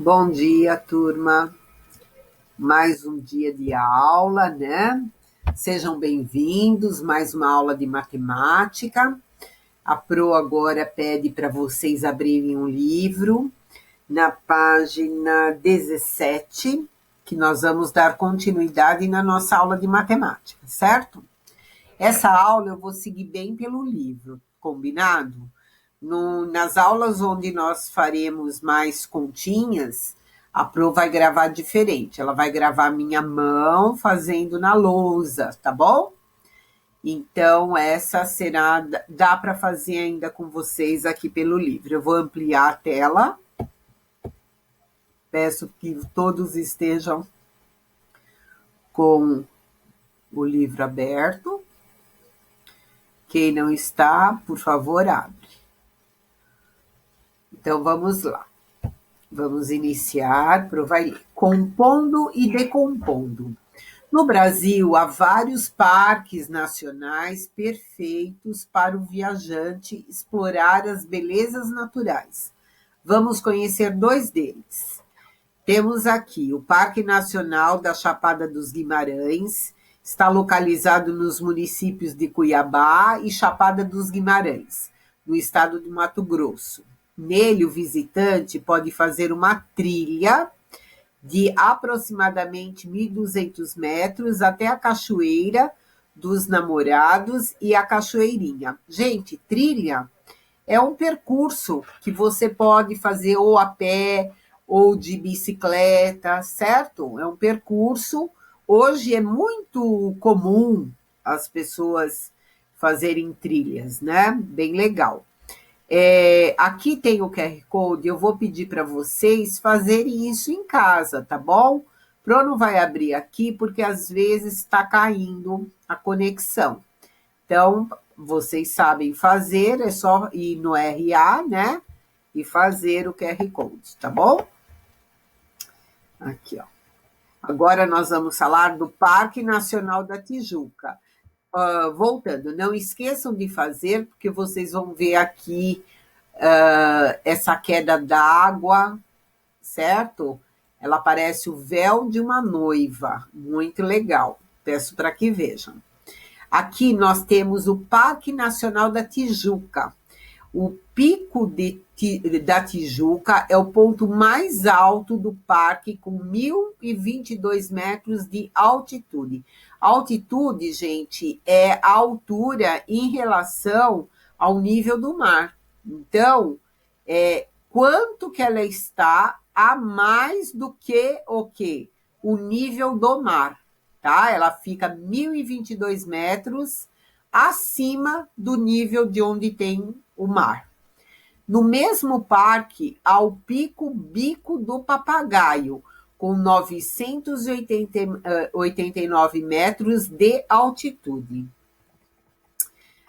Bom dia, turma. Mais um dia de aula, né? Sejam bem-vindos, mais uma aula de matemática. A Pro agora pede para vocês abrirem um livro na página 17, que nós vamos dar continuidade na nossa aula de matemática, certo? Essa aula eu vou seguir bem pelo livro, combinado? Nas aulas onde nós faremos mais continhas, a Pro vai gravar diferente. Ela vai gravar minha mão fazendo na lousa, tá bom? Então, essa será. Dá para fazer ainda com vocês aqui pelo livro. Eu vou ampliar a tela. Peço que todos estejam com o livro aberto. Quem não está, por favor, abre. Então, vamos lá. Vamos iniciar, Pro vai ler. Compondo e decompondo. No Brasil, há vários parques nacionais perfeitos para o viajante explorar as belezas naturais. Vamos conhecer dois deles. Temos aqui o Parque Nacional da Chapada dos Guimarães, está localizado nos municípios de Cuiabá e Chapada dos Guimarães, no estado de Mato Grosso. Nele, o visitante pode fazer uma trilha de aproximadamente 1.200 metros até a Cachoeira dos Namorados e a Cachoeirinha. Gente, trilha é um percurso que você pode fazer ou a pé ou de bicicleta, certo? É um percurso. Hoje é muito comum as pessoas fazerem trilhas, né? Bem legal. Aqui tem o QR Code, eu vou pedir para vocês fazerem isso em casa, tá bom? Pro não vai abrir aqui porque às vezes está caindo a conexão. Então, vocês sabem fazer, é só ir no RA, né? E fazer o QR Code, tá bom? Aqui, ó. Agora nós vamos falar do Parque Nacional da Tijuca. Voltando, não esqueçam de fazer, porque vocês vão ver aqui essa queda d'água, certo? Ela parece o véu de uma noiva, muito legal. Peço para que vejam. Aqui nós temos o Parque Nacional da Tijuca. O Pico da Tijuca é o ponto mais alto do parque, com 1.022 metros de altitude. Altitude, gente, é a altura em relação ao nível do mar. Então, quanto que ela está a mais do que o quê? O nível do mar, tá? Ela fica 1.022 metros acima do nível de onde tem o mar. No mesmo parque, há o Bico do Papagaio, com 989 metros de altitude.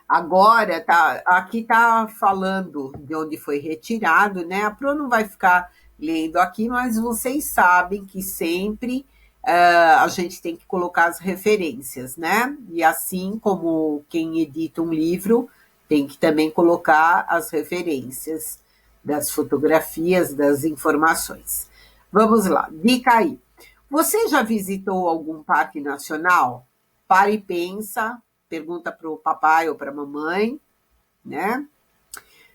Agora, aqui está falando de onde foi retirado, né? A Pro não vai ficar lendo aqui, mas vocês sabem que sempre a gente tem que colocar as referências, né? E assim como quem edita um livro tem que também colocar as referências das fotografias, das informações. Vamos lá, dica aí. Você já visitou algum parque nacional? Para e pensa, pergunta para o papai ou para a mamãe, né?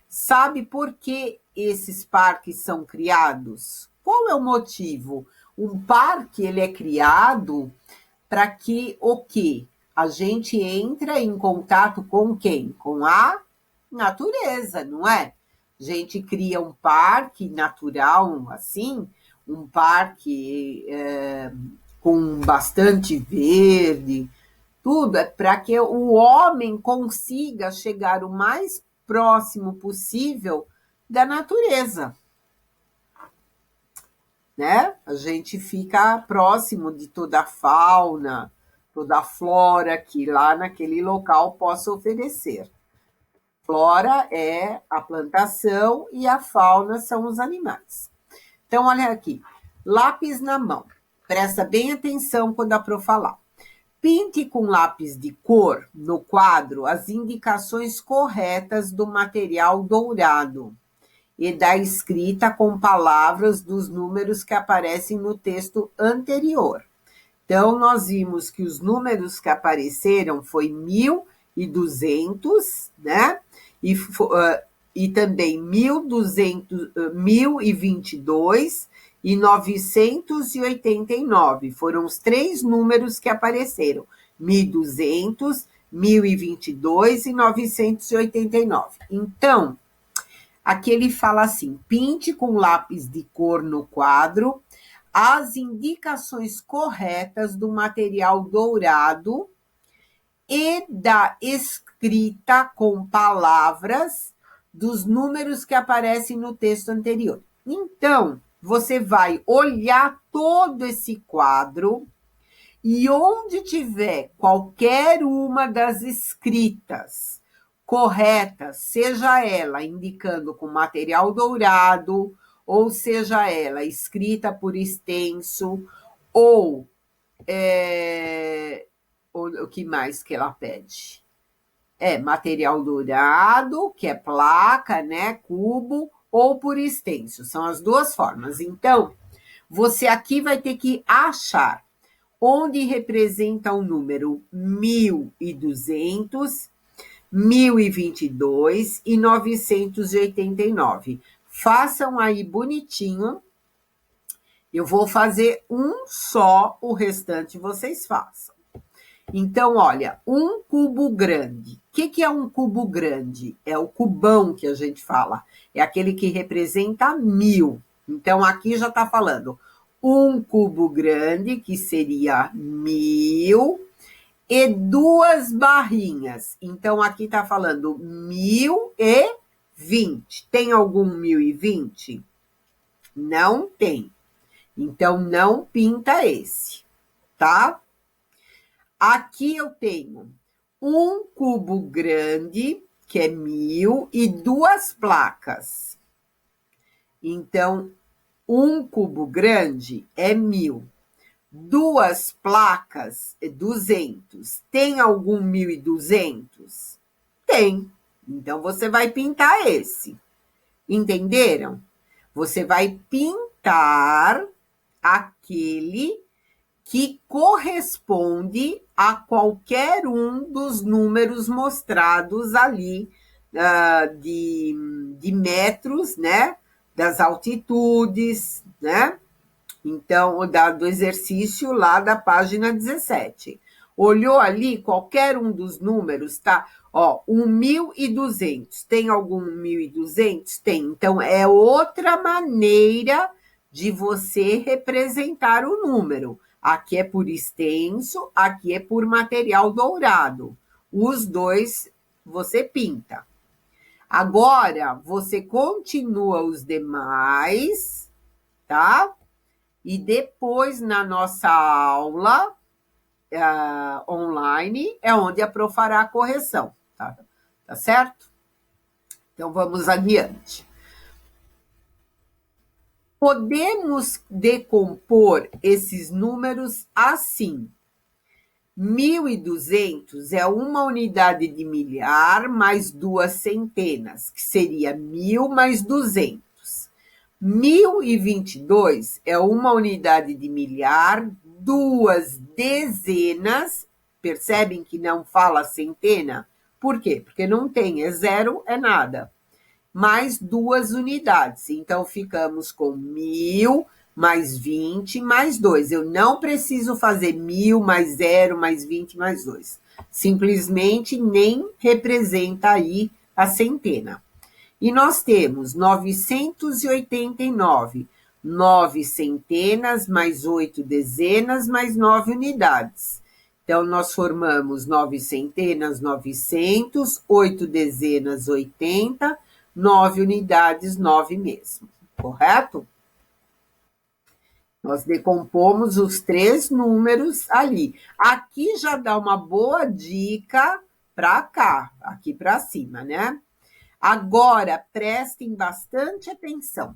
Sabe por que esses parques são criados? Qual é o motivo? Um parque ele é criado para que o quê? A gente entra em contato com quem? Com a natureza, não é? A gente cria um parque natural, assim, um parque com bastante verde, tudo é para que o homem consiga chegar o mais próximo possível da natureza, né? A gente fica próximo de toda a fauna, toda a flora que lá naquele local possa oferecer. Flora é a plantação e a fauna são os animais. Então, olha aqui, lápis na mão. Presta bem atenção quando a Pro falar. Pinte com lápis de cor no quadro as indicações corretas do material dourado. e da escrita com palavras dos números que aparecem no texto anterior. Então, nós vimos que os números que apareceram foi 1.200, né? E também 1.022 e 989. Foram os 3 números que apareceram. 1.200, 1.022 e 989. Então, aqui ele fala assim: pinte com lápis de cor no quadro as indicações corretas do material dourado e da escrita com palavras dos números que aparecem no texto anterior. Então, você vai olhar todo esse quadro e onde tiver qualquer uma das escritas corretas, seja ela indicando com material dourado, ou seja ela escrita por extenso, ou o que mais que ela pede? Material dourado, que é placa, né, cubo, ou por extenso. São as 2 formas. Então, você aqui vai ter que achar onde representa o número 1.200, 1.022 e 989. Façam aí bonitinho. Eu vou fazer um só, o restante vocês façam. Então, olha, um cubo grande. O que é um cubo grande? É o cubão que a gente fala. É aquele que representa 1.000. Então, aqui já está falando um cubo grande, que seria 1.000, e 2 barrinhas. Então, aqui está falando 1.020. Tem algum 1.020? Não tem. Então, não pinta esse, tá? Aqui eu tenho um cubo grande, que é 1.000, e 2 placas. Então, um cubo grande é 1.000. 2 placas é 200. Tem algum 1.200? Tem. Então, você vai pintar esse. Entenderam? Você vai pintar aquele que corresponde a qualquer um dos números mostrados ali de metros, né? Das altitudes, né? Então, do exercício lá da página 17. Olhou ali, qualquer um dos números, tá? Ó, 1.200. Tem algum 1.200? Tem. Então, é outra maneira de você representar o número. Aqui é por extenso, aqui é por material dourado. Os 2 você pinta. Agora, você continua os demais, tá? E depois, na nossa aula online, é onde a Pro fará a correção, tá certo? Então, vamos adiante. Podemos decompor esses números assim. 1.200 é uma unidade de milhar mais 2 centenas, que seria 1.000 mais 200. 1.022 é uma unidade de milhar, 2 dezenas, percebem que não fala centena? Por quê? Porque não tem, é 0, é nada. Mais 2 unidades. Então, ficamos com 1.000 mais 20 mais 2. Eu não preciso fazer 1.000 mais 0 mais 20 mais 2. Simplesmente nem representa aí a centena. E nós temos 989, 9 centenas mais 8 dezenas mais 9 unidades. Então, nós formamos 9 centenas, 900, 8 dezenas, 80, 9 unidades, 9 mesmo, correto? Nós decompomos os 3 números ali. Aqui já dá uma boa dica para cá, aqui para cima, né? Agora, prestem bastante atenção.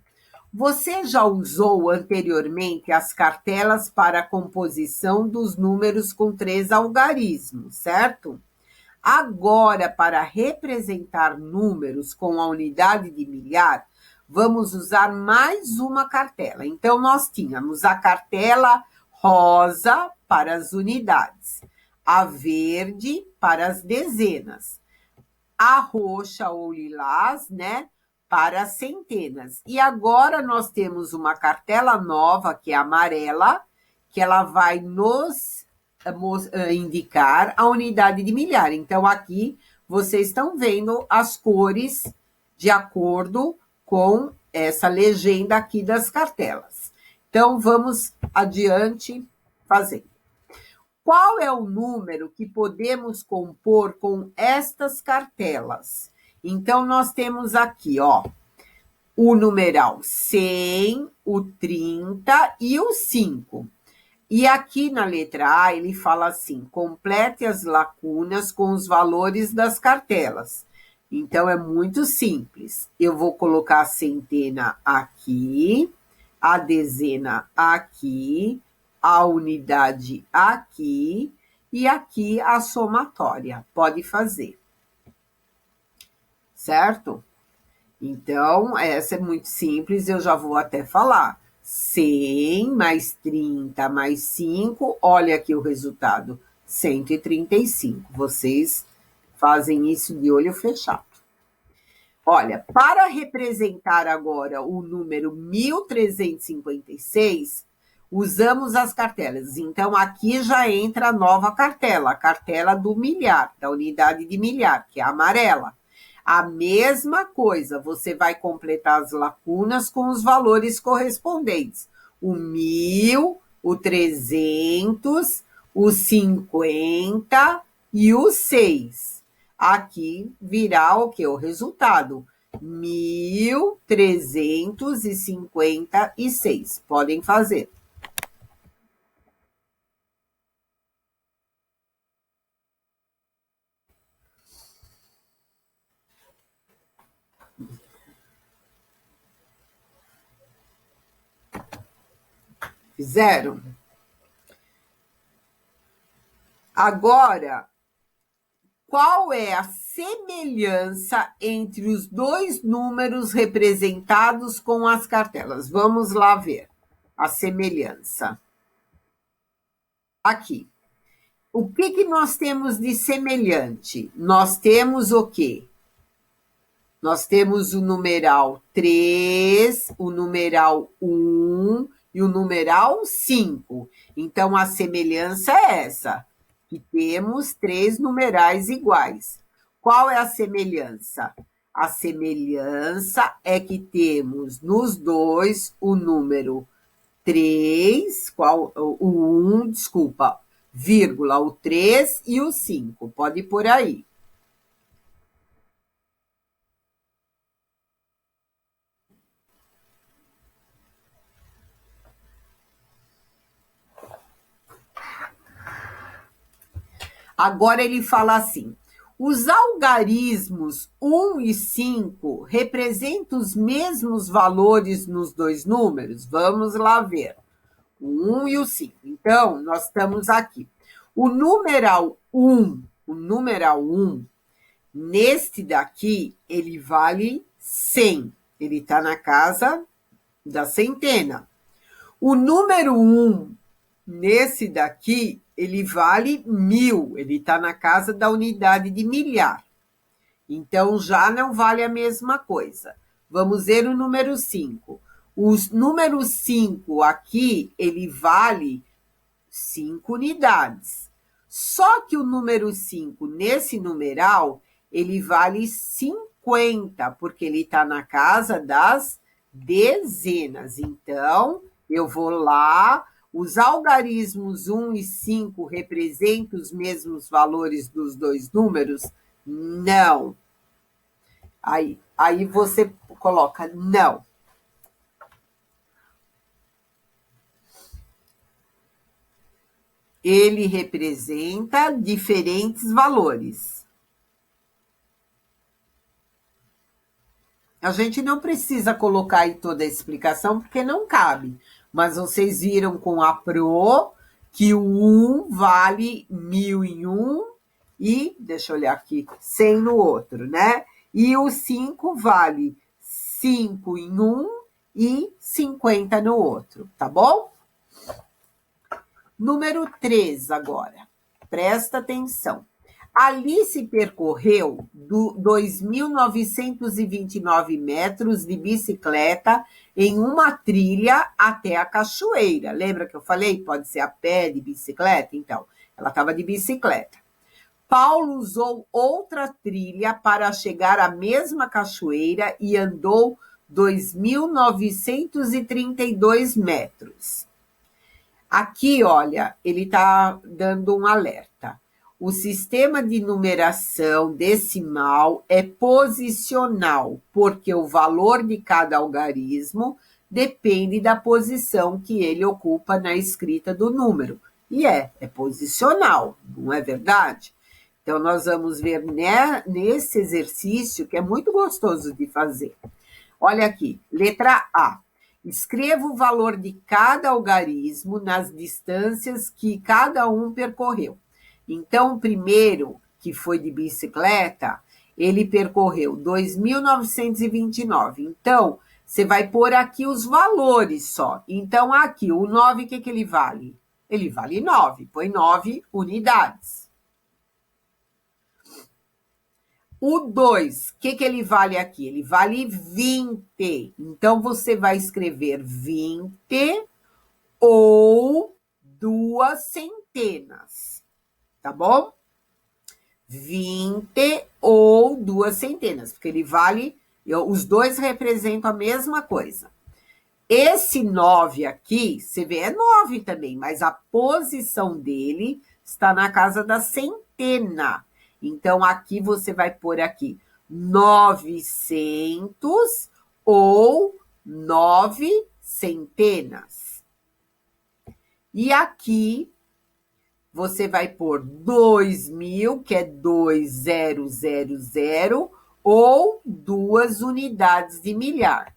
Você já usou anteriormente as cartelas para a composição dos números com 3 algarismos, certo? Agora, para representar números com a unidade de milhar, vamos usar mais uma cartela. Então, nós tínhamos a cartela rosa para as unidades, a verde para as dezenas, a roxa ou lilás, né, para as centenas. E agora nós temos uma cartela nova, que é a amarela, que ela vai nos indicar a unidade de milhar. Então, aqui vocês estão vendo as cores de acordo com essa legenda aqui das cartelas. Então, vamos adiante fazendo. Qual é o número que podemos compor com estas cartelas? Então, nós temos aqui, ó, o numeral 100, o 30 e o 5. E aqui na letra A, ele fala assim, complete as lacunas com os valores das cartelas. Então, é muito simples. Eu vou colocar a centena aqui, a dezena aqui, a unidade aqui e aqui a somatória. Pode fazer. Certo? Então, essa é muito simples, eu já vou até falar. 100 mais 30 mais 5, olha aqui o resultado, 135. Vocês fazem isso de olho fechado. Olha, para representar agora o número 1356, usamos as cartelas. Então, aqui já entra a nova cartela, a cartela do milhar, da unidade de milhar, que é a amarela. A mesma coisa, você vai completar as lacunas com os valores correspondentes. O 1000, o 300, o 50 e o 6. Aqui virá o que? O resultado. 1356. Podem fazer. Fizeram? Agora, qual é a semelhança entre os dois números representados com as cartelas? Vamos lá ver a semelhança. Aqui. O que nós temos de semelhante? Nós temos o quê? Nós temos o numeral 3, o numeral 1 e o numeral 5. Então, a semelhança é essa, que temos 3 numerais iguais. Qual é a semelhança? A semelhança é que temos nos dois o número 3, vírgula, o 3 e o 5. Pode ir por aí. Agora ele fala assim, os algarismos 1 e 5 representam os mesmos valores nos dois números? Vamos lá ver. O 1 e o 5. Então, nós estamos aqui. O numeral 1, neste daqui, ele vale 100. Ele está na casa da centena. O número 1, nesse daqui, ele vale 1000, ele está na casa da unidade de milhar. Então, já não vale a mesma coisa. Vamos ver o número 5. O número 5 aqui, ele vale 5 unidades. Só que o número 5, nesse numeral, ele vale 50, porque ele está na casa das dezenas. Então, eu vou lá. Os algarismos 1 e 5 representam os mesmos valores dos dois números? Não. Aí você coloca não. Ele representa diferentes valores. A gente não precisa colocar aí toda a explicação, porque não cabe. Mas vocês viram com a Pro que o 1 vale 1000 em um e, deixa eu olhar aqui, 100 no outro, né? E o 5 vale 5 em um e 50 no outro, tá bom? Número 3 agora. Presta atenção. Alice percorreu 2.929 metros de bicicleta em uma trilha até a cachoeira. Lembra que eu falei? Pode ser a pé, de bicicleta? Então, ela estava de bicicleta. Paulo usou outra trilha para chegar à mesma cachoeira e andou 2.932 metros. Aqui, olha, ele está dando um alerta. O sistema de numeração decimal é posicional, porque o valor de cada algarismo depende da posição que ele ocupa na escrita do número. E é posicional, não é verdade? Então, nós vamos ver nesse exercício, que é muito gostoso de fazer. Olha aqui, letra A. Escreva o valor de cada algarismo nas distâncias que cada um percorreu. Então, o primeiro, que foi de bicicleta, ele percorreu 2.929. Então, você vai pôr aqui os valores só. Então, aqui, o 9, o que ele vale? Ele vale 9, põe 9 unidades. O 2, o que ele vale aqui? Ele vale 20. Então, você vai escrever 20 ou 2 centenas, tá bom? 20 ou 2 centenas, porque ele vale, os dois representam a mesma coisa. Esse 9 aqui, você vê, é 9 também, mas a posição dele está na casa da centena. Então, aqui você vai pôr aqui 900 ou 9 centenas. E aqui você vai pôr 2.000, que é 2000, ou 2 unidades de milhar.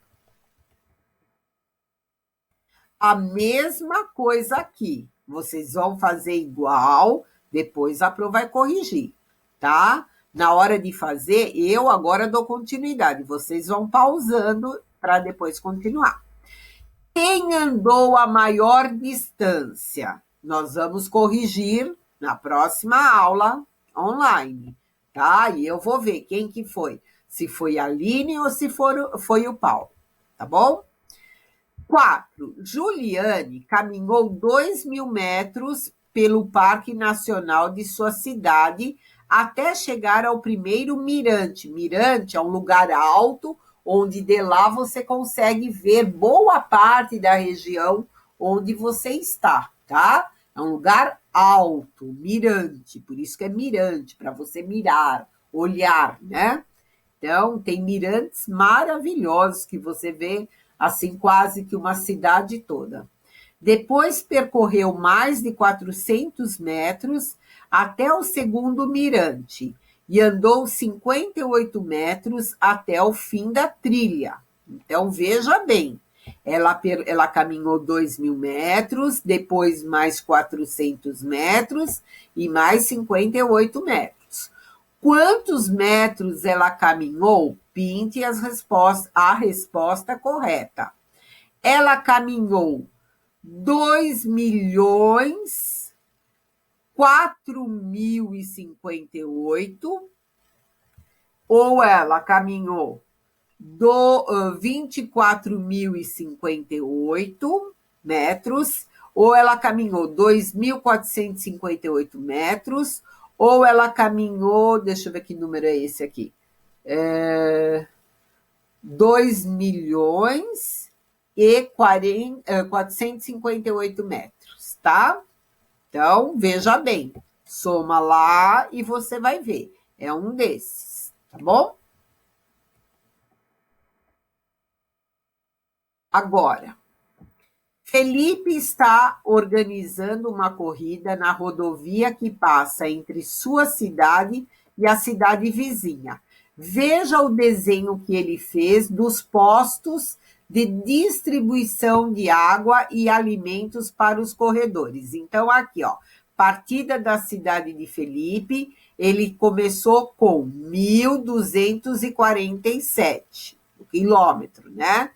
A mesma coisa aqui. Vocês vão fazer igual, depois a Pro vai corrigir. Tá? Na hora de fazer, eu agora dou continuidade. Vocês vão pausando para depois continuar. Quem andou a maior distância? Nós vamos corrigir na próxima aula online, tá? E eu vou ver quem que foi. Se foi a Aline ou se foi o Paulo, tá bom? 4. Juliane caminhou 2.000 metros pelo Parque Nacional de sua cidade até chegar ao primeiro mirante. Mirante é um lugar alto, onde de lá você consegue ver boa parte da região onde você está, tá? É um lugar alto, mirante, por isso que é mirante, para você mirar, olhar, né? Então, tem mirantes maravilhosos que você vê, assim, quase que uma cidade toda. Depois percorreu mais de 400 metros até o segundo mirante e andou 58 metros até o fim da trilha. Então, veja bem, ela caminhou 2.000 metros, depois mais 400 metros e mais 58 metros. Quantos metros ela caminhou? Pinte a resposta correta. Ela caminhou 2.004.058, ou ela caminhou 24.058 metros, ou ela caminhou 2.458 metros, ou ela caminhou, deixa eu ver que número é esse aqui, 2.458 metros, tá? Então, veja bem, soma lá e você vai ver. É um desses, tá bom? Agora, Felipe está organizando uma corrida na rodovia que passa entre sua cidade e a cidade vizinha. Veja o desenho que ele fez dos postos de distribuição de água e alimentos para os corredores. Então, aqui, ó, partida da cidade de Felipe, ele começou com 1.247. quilômetro, né?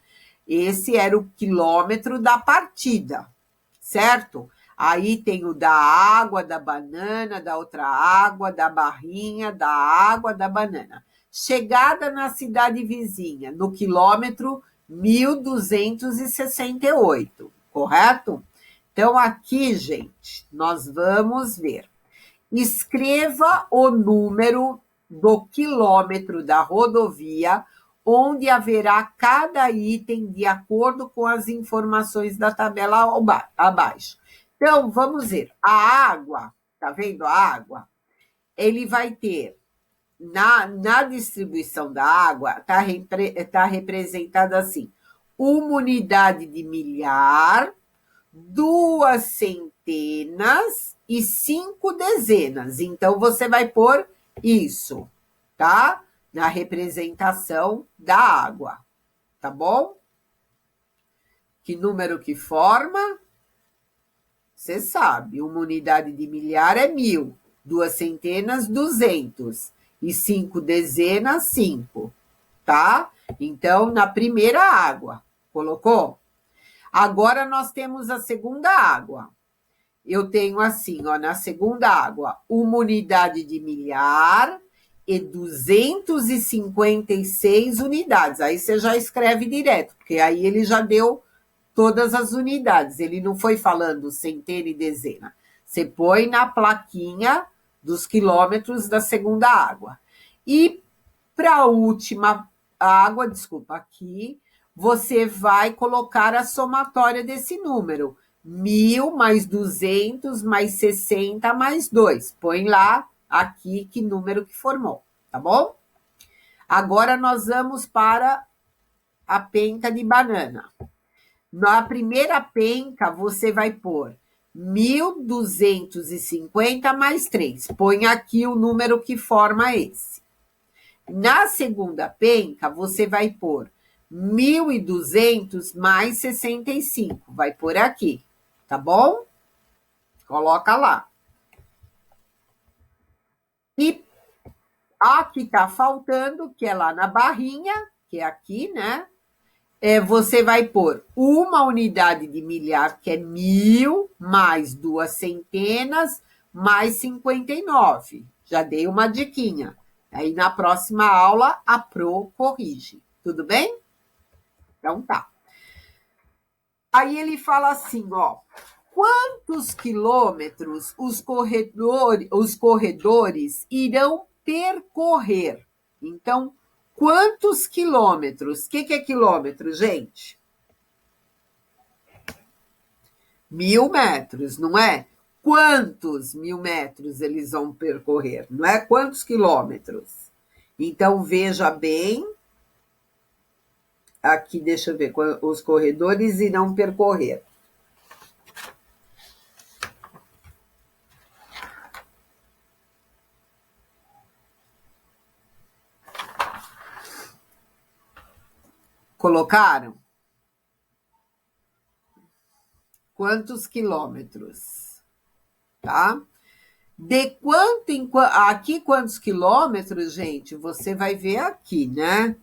Esse era o quilômetro da partida, certo? Aí tem o da água, da banana, da outra água, da barrinha, da água, da banana. Chegada na cidade vizinha, no quilômetro 1268, correto? Então, aqui, gente, nós vamos ver. Escreva o número do quilômetro da rodovia onde haverá cada item de acordo com as informações da tabela abaixo. Então, vamos ver. A água, tá vendo a água? Ele vai ter, na distribuição da água, tá representada assim, uma unidade de milhar, 2 centenas e 5 dezenas. Então, você vai pôr isso, tá? Na representação da água, tá bom? Que número que forma? Você sabe, uma unidade de milhar é 1.000, 2 centenas, 200, e 5 dezenas, 5, tá? Então, na primeira água, colocou? Agora, nós temos a segunda água. Eu tenho assim, ó, na segunda água, uma unidade de milhar e 256 unidades. Aí você já escreve direto, porque aí ele já deu todas as unidades. Ele não foi falando centena e dezena. Você põe na plaquinha dos quilômetros da segunda água. E para a última água, desculpa, aqui, você vai colocar a somatória desse número. 1.000 mais 200 mais 60 mais 2. Põe lá, aqui, que número que formou, tá bom? Agora nós vamos para a penca de banana. Na primeira penca, você vai pôr 1.250 mais 3. Põe aqui o número que forma esse. Na segunda penca, você vai pôr 1.200 mais 65. Vai pôr aqui, tá bom? Coloca lá. E a que tá faltando, que é lá na barrinha, que é aqui, né? Você vai pôr uma unidade de milhar, que é 1.000, mais 2 centenas, mais 59. Já dei uma diquinha. Aí, na próxima aula, a Pro corrige. Tudo bem? Então, tá. Aí, ele fala assim, ó. Quantos quilômetros os corredores irão percorrer? Então, quantos quilômetros? O que é quilômetro, gente? 1.000 metros, não é? Quantos 1.000 metros eles vão percorrer? Não é quantos quilômetros? Então, veja bem. Aqui, deixa eu ver. Os corredores irão percorrer. Colocaram? Quantos quilômetros? Tá? De quanto em quanto. Aqui, quantos quilômetros, gente? Você vai ver aqui, né?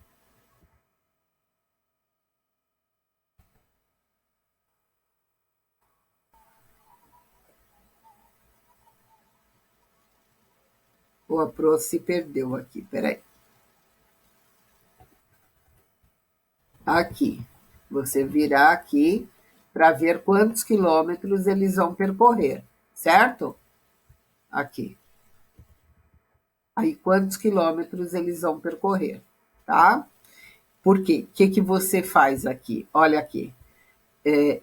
O Pro se perdeu aqui, peraí. Aqui. Você virá aqui para ver quantos quilômetros eles vão percorrer, certo? Aqui. Aí, quantos quilômetros eles vão percorrer, tá? Por quê? O que você faz aqui? Olha aqui.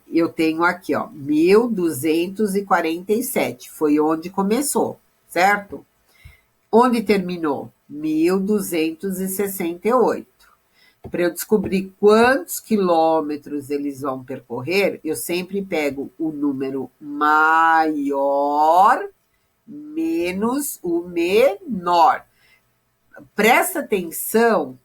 Eu tenho aqui, ó, 1.247. Foi onde começou, certo? Onde terminou? 1.268. Para eu descobrir quantos quilômetros eles vão percorrer, eu sempre pego o número maior menos o menor. Presta atenção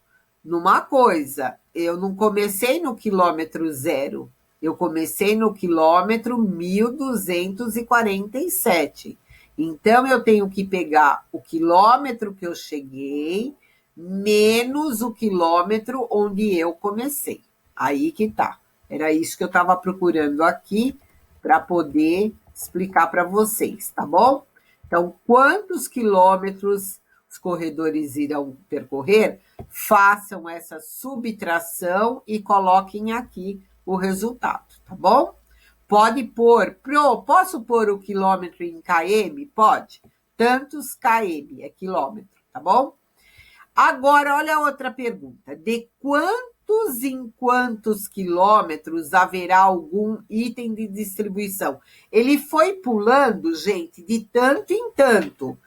numa coisa, eu não comecei no quilômetro 0, eu comecei no quilômetro 1.247. Então, eu tenho que pegar o quilômetro que eu cheguei, menos o quilômetro onde eu comecei. Aí que tá. Era isso que eu estava procurando aqui para poder explicar para vocês, tá bom? Então, quantos quilômetros os corredores irão percorrer? Façam essa subtração e coloquem aqui o resultado, tá bom? Pode pôr, posso pôr o quilômetro em km? Pode. Tantos km é quilômetro, tá bom? Agora, olha a outra pergunta. De quantos em quantos quilômetros haverá algum item de distribuição? Ele foi pulando, gente, de tanto em tanto.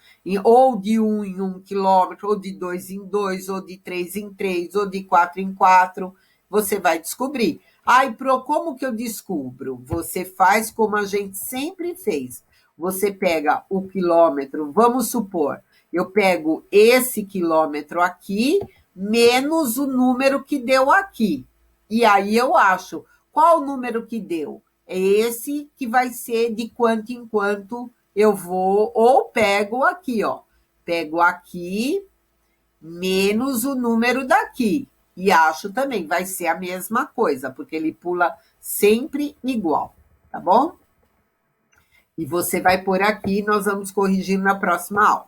Ou de 1 em 1 quilômetro, ou de 2 em 2, ou de 3 em 3, ou de 4 em 4. Você vai descobrir. Ai, Pro, como que eu descubro? Você faz como a gente sempre fez. Você pega o quilômetro, vamos supor, eu pego esse quilômetro aqui, menos o número que deu aqui. E aí eu acho qual o número que deu. É esse que vai ser de quanto em quanto eu vou, ou pego aqui, ó. Pego aqui, menos o número daqui. E acho também, vai ser a mesma coisa, porque ele pula sempre igual, tá bom? E você vai por aqui, nós vamos corrigir na próxima aula.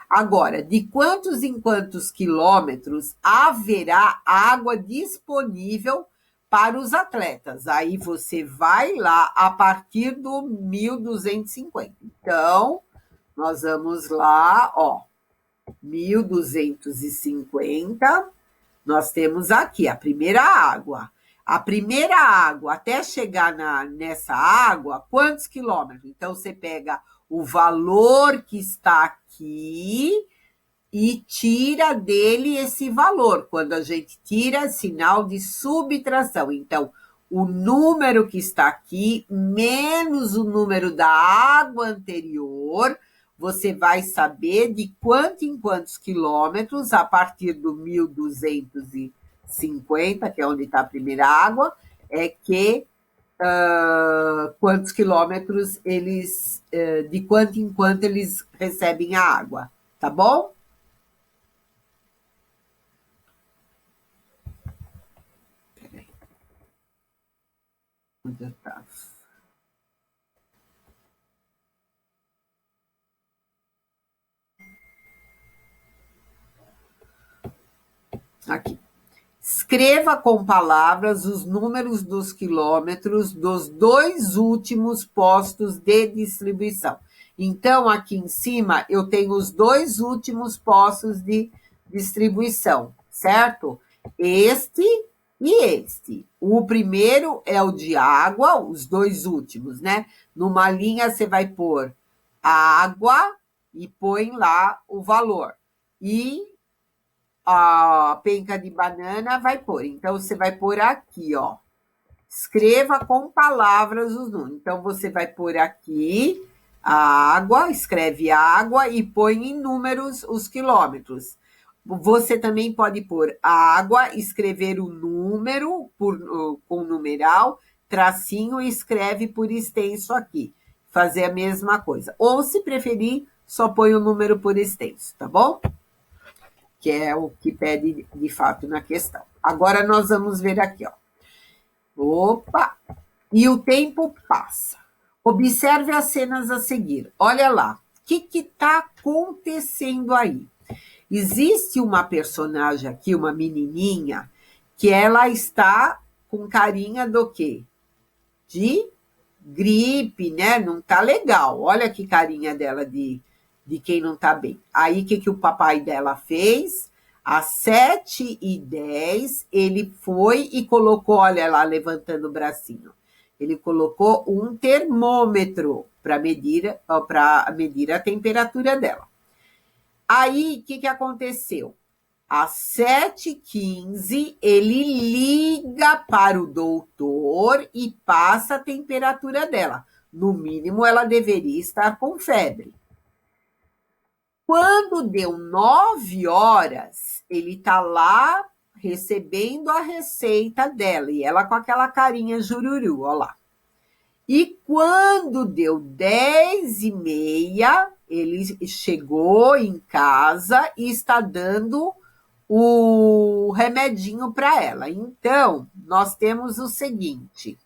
Agora, de quantos em quantos quilômetros haverá água disponível para os atletas? Aí você vai lá a partir do 1250. Então, nós vamos lá, ó, 1250. Nós temos aqui a primeira água. A primeira água, até chegar nessa água, quantos quilômetros? Então, você pega o valor que está aqui e tira dele esse valor. Quando a gente tira, sinal de subtração. Então, o número que está aqui, menos o número da água anterior, você vai saber de quanto em quantos quilômetros, a partir do 1250, que é onde está a primeira água, é que quantos quilômetros eles, de quanto em quanto eles recebem a água, tá bom? Peraí. Onde eu estava? Aqui. Escreva com palavras os números dos quilômetros dos dois últimos postos de distribuição. Então, aqui em cima, eu tenho os dois últimos postos de distribuição, certo? Este e este. O primeiro é o de água, os dois últimos, né? Numa linha, você vai pôr a água e põe lá o valor. E a penca de banana vai pôr. Então, você vai pôr aqui, ó. Escreva com palavras os números. Então, você vai pôr aqui a água, escreve água e põe em números os quilômetros. Você também pode pôr água, escrever o número com numeral, tracinho e escreve por extenso aqui. Fazer a mesma coisa. Ou, se preferir, só põe o número por extenso, tá bom? Que é o que pede de fato na questão. Agora nós vamos ver aqui, ó. Opa! E o tempo passa. Observe as cenas a seguir. Olha lá, o que está acontecendo aí? Existe uma personagem aqui, uma menininha, que ela está com carinha do quê? De gripe, né? Não tá legal. Olha que carinha dela de quem não tá bem. Aí, o que o papai dela fez? Às 7h10, ele foi e colocou, olha lá, levantando o bracinho. Ele colocou um termômetro para medir a temperatura dela. Aí, o que aconteceu? Às 7h15, ele liga para o doutor e passa a temperatura dela. No mínimo, ela deveria estar com febre. Quando deu 9h, ele está lá recebendo a receita dela, e ela com aquela carinha jururu, ó lá. E quando deu 10h30, ele chegou em casa e está dando o remedinho para ela. Então, nós temos o seguinte: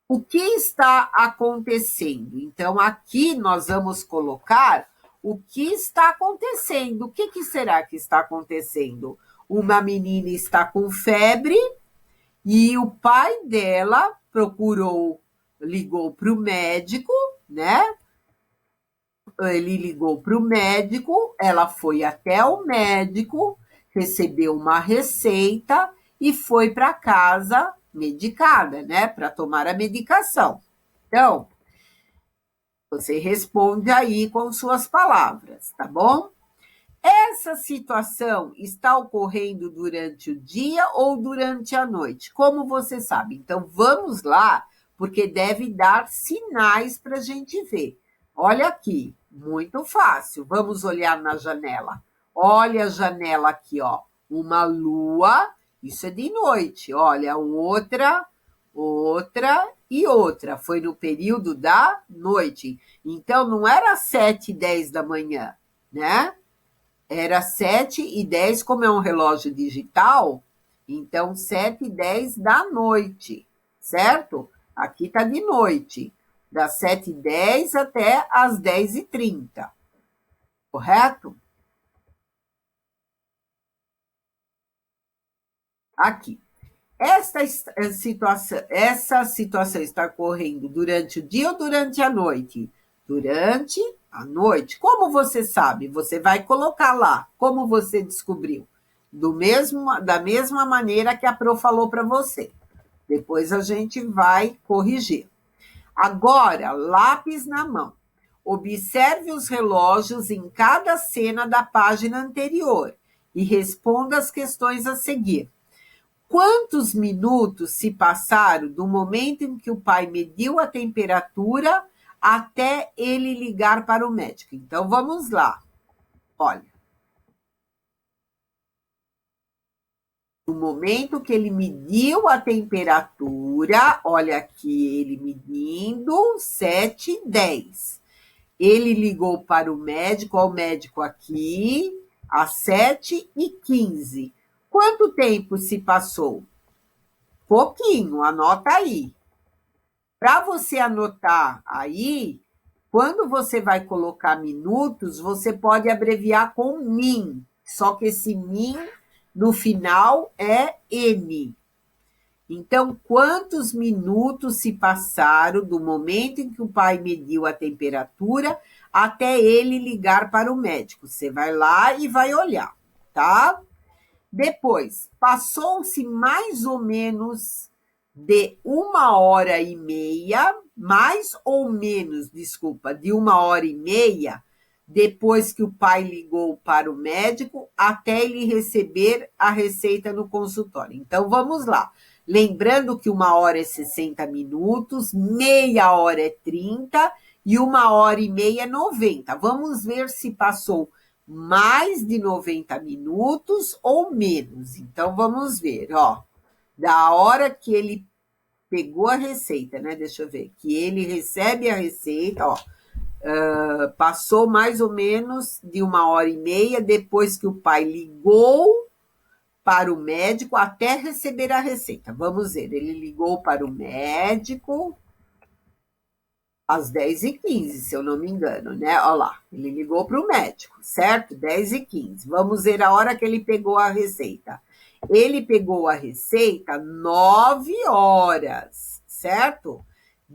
o que está acontecendo? Então, aqui nós vamos colocar o que está acontecendo. O que será que está acontecendo? Uma menina está com febre e o pai dela ligou para o médico, né? Ele ligou para o médico, ela foi até o médico, recebeu uma receita e foi para casa medicada, né? Para tomar a medicação. Então, você responde aí com suas palavras, tá bom? Essa situação está ocorrendo durante o dia ou durante a noite? Como você sabe? Então, vamos lá, porque deve dar sinais para a gente ver. Olha aqui, muito fácil. Vamos olhar na janela. Olha a janela aqui, ó. Uma lua, isso é de noite. Olha, outra e outra. Foi no período da noite. Então, não era 7h10 da manhã, né? Era 7h10, como é um relógio digital, então 7h10 da noite, certo? Aqui está de noite, das 7h10 até as 10h30, correto? Aqui. Essa situação está ocorrendo durante o dia ou durante a noite? Durante a noite. Como você sabe? Você vai colocar lá. Como você descobriu? Da mesma maneira que a Pro falou para você. Depois a gente vai corrigir. Agora, lápis na mão. Observe os relógios em cada cena da página anterior e responda as questões a seguir. Quantos minutos se passaram do momento em que o pai mediu a temperatura até ele ligar para o médico? Então, vamos lá. Olha. No momento que ele mediu a temperatura, olha aqui, ele medindo 7h10. Ele ligou para o médico, ó, o médico aqui, às 7h15. Quanto tempo se passou? Pouquinho, anota aí. Para você anotar aí, quando você vai colocar minutos, você pode abreviar com min, só que esse min no final é n. Então, quantos minutos se passaram do momento em que o pai mediu a temperatura até ele ligar para o médico? Você vai lá e vai olhar, tá? Depois, passou-se mais ou menos de 1h30, mais ou menos, desculpa, de 1h30, depois que o pai ligou para o médico, até ele receber a receita no consultório. Então, vamos lá. Lembrando que 1h é 60 minutos, meia hora é 30 e 1h30 é 90. Vamos ver se passou mais de 90 minutos ou menos. Então, vamos ver, ó. Da hora que ele pegou a receita, né? Deixa eu ver. Que ele recebe a receita, ó. Passou mais ou menos de 1h30 depois que o pai ligou para o médico até receber a receita. Vamos ver. Ele ligou para o médico às 10h15, se eu não me engano, né? Olha lá, ele ligou para o médico, certo? 10h15. Vamos ver a hora que ele pegou a receita. Ele pegou a receita 9 horas, certo?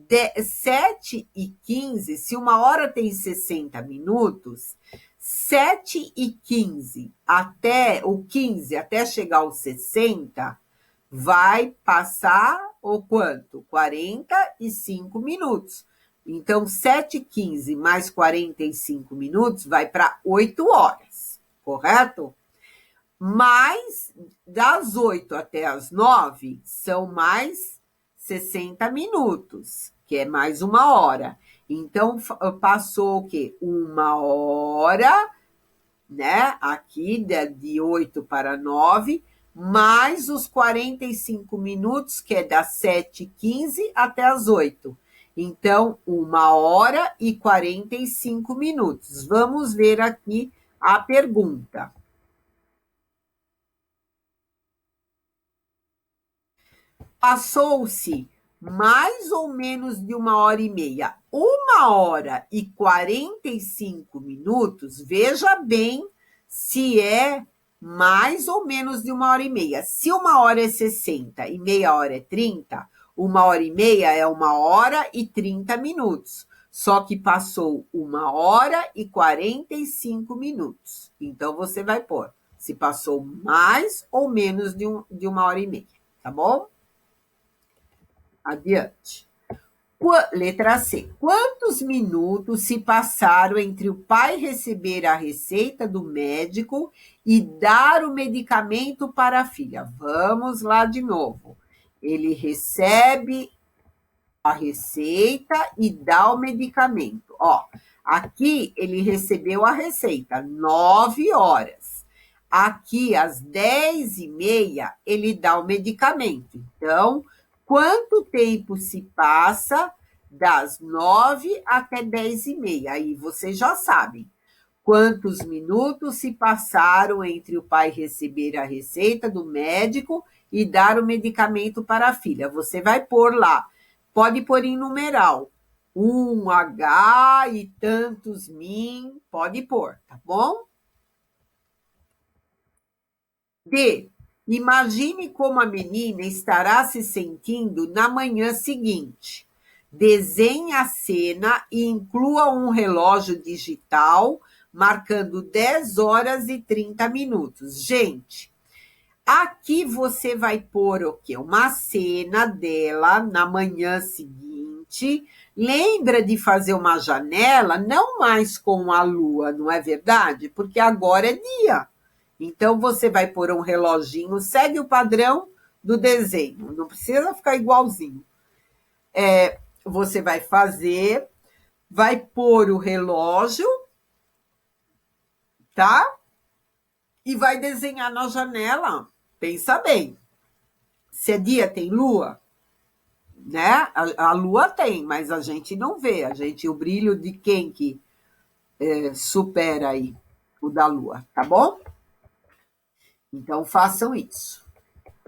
7h15, se 1h tem 60 minutos, 7h15 até o 15, até chegar aos 60, vai passar o quanto? 45 minutos. Então, 7h15 mais 45 minutos vai para 8 horas, correto? Mas das 8 até as 9 são mais 60 minutos, que é mais 1 hora. Então, passou o quê? 1 hora, né? Aqui de 8 para 9, mais os 45 minutos, que é das 7h15 até as 8. Então, 1h e 45 minutos. Vamos ver aqui a pergunta. Passou-se mais ou menos de 1h30. 1h45. Veja bem se é mais ou menos de 1h30. Se 1h é 60 e meia hora é 30, 1h30 é 1h30. Só que passou 1h45. Então, você vai pôr se passou mais ou menos de 1h30, tá bom? Adiante. Letra C. Quantos minutos se passaram entre o pai receber a receita do médico e dar o medicamento para a filha? Vamos lá de novo. Ele recebe a receita e dá o medicamento. Ó, aqui ele recebeu a receita, 9 horas. Aqui, às 10h30, ele dá o medicamento. Então, quanto tempo se passa das 9 até 10h30? Aí vocês já sabem. Quantos minutos se passaram entre o pai receber a receita do médico e dar o medicamento para a filha? Você vai pôr lá. Pode pôr em numeral. 1H e tantos min. Pode pôr, tá bom? D. Imagine como a menina estará se sentindo na manhã seguinte. Desenhe a cena e inclua um relógio digital marcando 10h30. Gente, aqui você vai pôr o quê? Uma cena dela na manhã seguinte. Lembra de fazer uma janela, não mais com a lua, não é verdade? Porque agora é dia. Então, você vai pôr um reloginho, segue o padrão do desenho, não precisa ficar igualzinho. Você vai fazer, vai pôr o relógio, tá? E vai desenhar na janela. Pensa bem. Se é dia, tem lua, né? A lua tem, mas a gente não vê. O brilho de quem que supera aí o da lua, tá bom? Então, façam isso.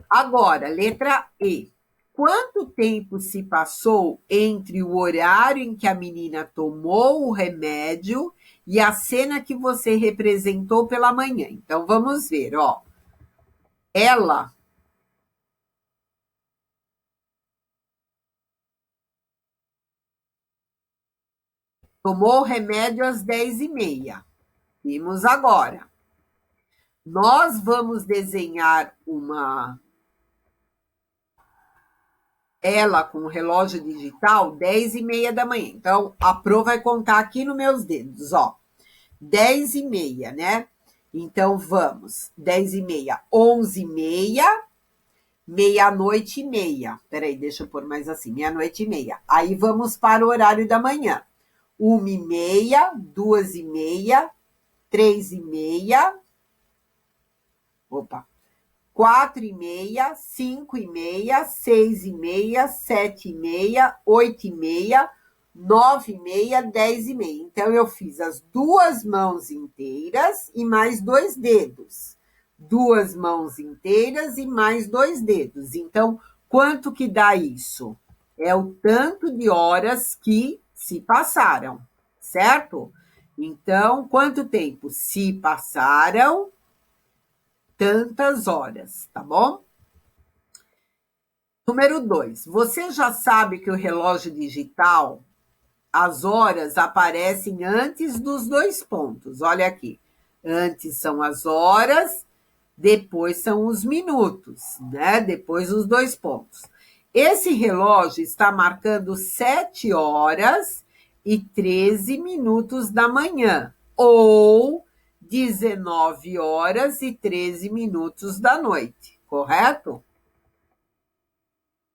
Agora, letra E. Quanto tempo se passou entre o horário em que a menina tomou o remédio e a cena que você representou pela manhã? Então, vamos ver, ó. Ela tomou o remédio às 10h30. Vimos agora. Nós vamos desenhar ela com o relógio digital 10h30 da manhã. Então, a Pro vai contar aqui nos meus dedos, ó. 10h30, né? Então, vamos. 10h30, 11h30, meia-noite e meia. Peraí, deixa eu pôr mais assim, meia-noite e meia. Aí, vamos para o horário da manhã. 1h30, 2h30, 3h30. Opa. 4h30, 5h30, 6h30, 7h30, 8h30, 9h30, 10h30. Então, eu fiz as 2 mãos inteiras e mais 2 dedos. 2 mãos inteiras e mais 2 dedos. Então, quanto que dá isso? É o tanto de horas que se passaram, certo? Então, quanto tempo se passaram? Tantas horas, tá bom? Número 2. Você já sabe que o relógio digital, as horas aparecem antes dos 2 pontos. Olha aqui. Antes são as horas, depois são os minutos, né? Depois os 2 pontos. Esse relógio está marcando 7h13 da manhã, ou 19h13 da noite, correto?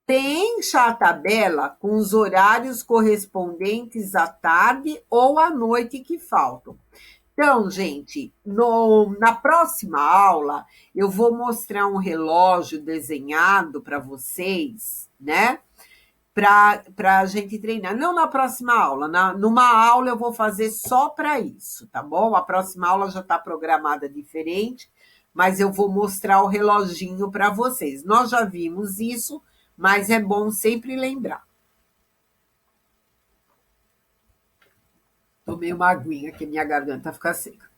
Preencha a tabela com os horários correspondentes à tarde ou à noite que faltam. Então, gente, na próxima aula, eu vou mostrar um relógio desenhado para vocês, né? Para a gente treinar. Não na próxima aula, numa aula eu vou fazer só para isso, tá bom? A próxima aula já está programada diferente, mas eu vou mostrar o reloginho para vocês. Nós já vimos isso, mas é bom sempre lembrar. Tomei uma aguinha que minha garganta fica seca.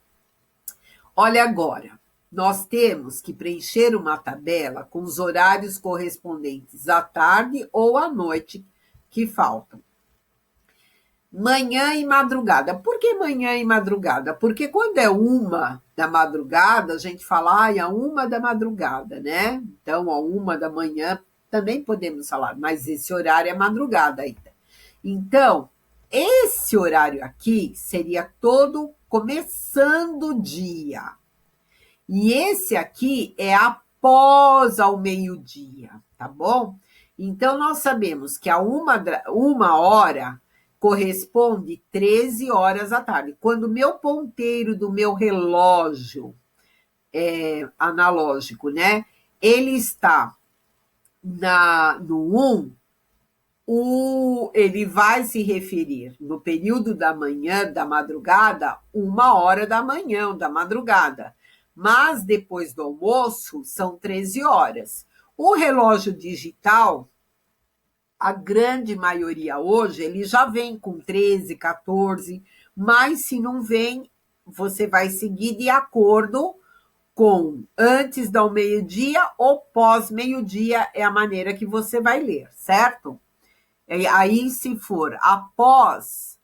Olha agora, nós temos que preencher uma tabela com os horários correspondentes à tarde ou à noite que faltam. Manhã e madrugada. Por que manhã e madrugada? Porque quando é 1 da madrugada, a gente fala, ai, a 1 da madrugada, né? Então, a 1 da manhã também podemos falar, mas esse horário é madrugada ainda. Então, esse horário aqui seria todo começando o dia. E esse aqui é após ao meio-dia, tá bom? Então, nós sabemos que a 1 hora corresponde 13 horas da tarde. Quando o meu ponteiro do meu relógio analógico, né? Ele está no 1, ele vai se referir no período da manhã, da madrugada, 1 hora da manhã, da madrugada. Mas depois do almoço, são 13 horas. O relógio digital, a grande maioria hoje, ele já vem com 13, 14, mas se não vem, você vai seguir de acordo com antes do meio-dia ou pós-meio-dia, é a maneira que você vai ler, certo? Aí, se for após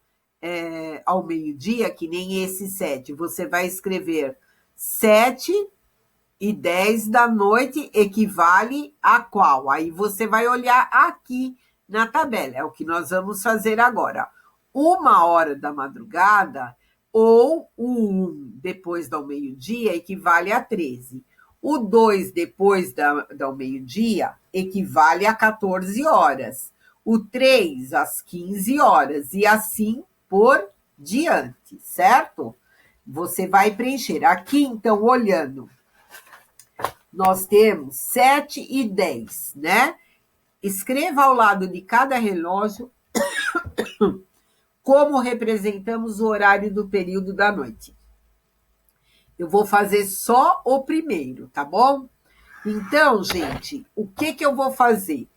ao meio-dia, que nem esse 7, você vai escrever 7h10 da noite equivale a qual? Aí você vai olhar aqui na tabela, é o que nós vamos fazer agora. 1 hora da madrugada ou o 1 depois do meio-dia equivale a 13. O 2 depois do meio-dia equivale a 14 horas. O 3 às 15 horas e assim por diante, certo? Você vai preencher. Aqui, então, olhando, nós temos 7h10, né? Escreva ao lado de cada relógio como representamos o horário do período da noite. Eu vou fazer só o primeiro, tá bom? Então, gente, o que eu vou fazer?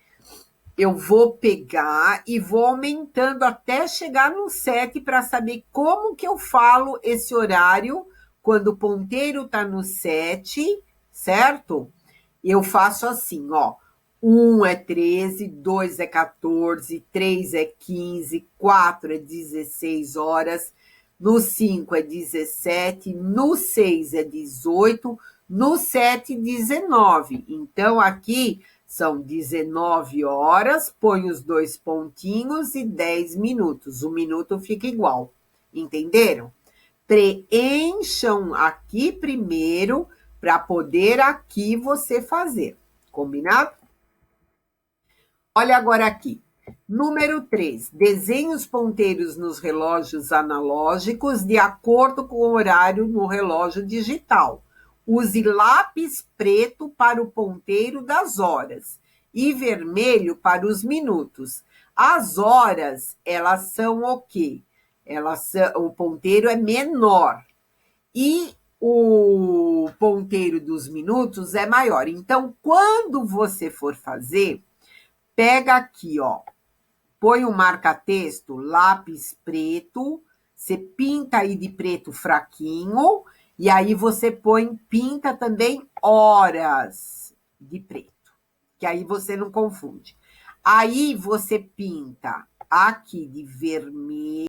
Eu vou pegar e vou aumentando até chegar no 7 para saber como que eu falo esse horário quando o ponteiro está no 7, certo? Eu faço assim, ó. 1 é 13, 2 é 14, 3 é 15, 4 é 16 horas, no 5 é 17, no 6 é 18, no 7, 19. Então, aqui são 19 horas, põe os 2 pontinhos e 10 minutos. O minuto fica igual. Entenderam? Preencham aqui primeiro para poder aqui você fazer. Combinado? Olha agora aqui. Número 3. Desenhe os ponteiros nos relógios analógicos de acordo com o horário no relógio digital. Use lápis preto para o ponteiro das horas e vermelho para os minutos. As horas, elas são o quê? O ponteiro é menor e o ponteiro dos minutos é maior. Então, quando você for fazer, pega aqui, ó, põe um marca-texto, lápis preto, você pinta aí de preto fraquinho, e aí você pinta também horas de preto, que aí você não confunde. Aí você pinta aqui de vermelho,